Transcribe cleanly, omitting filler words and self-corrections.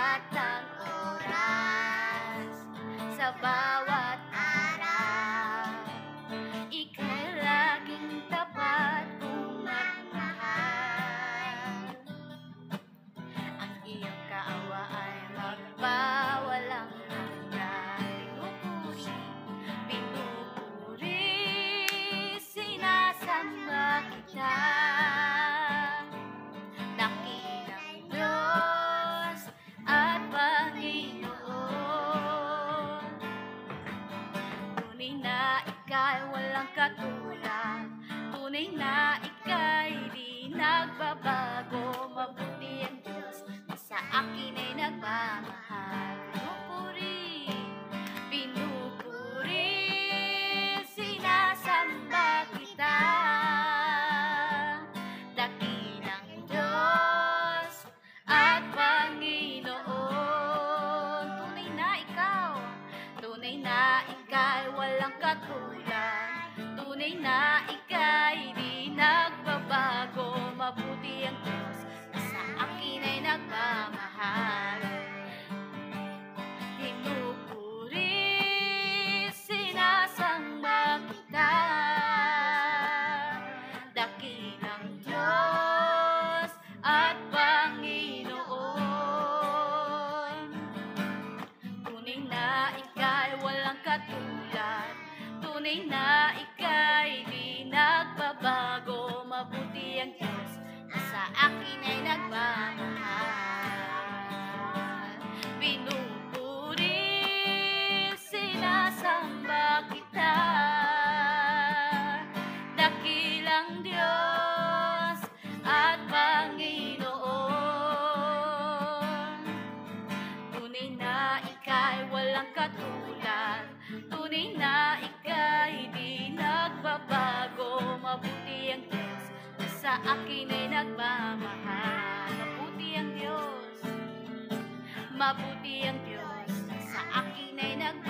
lahat ng oras, sa bawat araw, ika'y laging tapat kong magmahal. Ang iyong kaawa ay magpawalang hanggan. Pinupuri, sinasamba kita. Dakilang Diyos at Panginoon, tunay na ika'y walang katulad, tunay na ika'y di nagbabago. Mabuti ang Diyos na sa akin ay nagmamahal. Pinupuri, sinasamba kita. Dakilang Diyos at Panginoon, tunay na ika'y walang katulad, tunay na ika'y di nagbabago. Mabuti ang Diyos na sa akin ay nagmamahal. Pinupuri, sinasamba kita. Dakilang Diyos at Panginoon, tunay na ika'y walang katulad, tunay na ika'y di nagbabago. Mabuti ang Diyos na sa akin ay nagmamahal. Pinupuri, sinasamba kita. Dakilang Diyos at Panginoon, tunay na ika'y walang katulad, tunay na ika'y di nagbabago. Mabuti ang Diyos na sa akin ay nagmamahal. Mabuti ang Diyos na sa akin ay nagmamahal.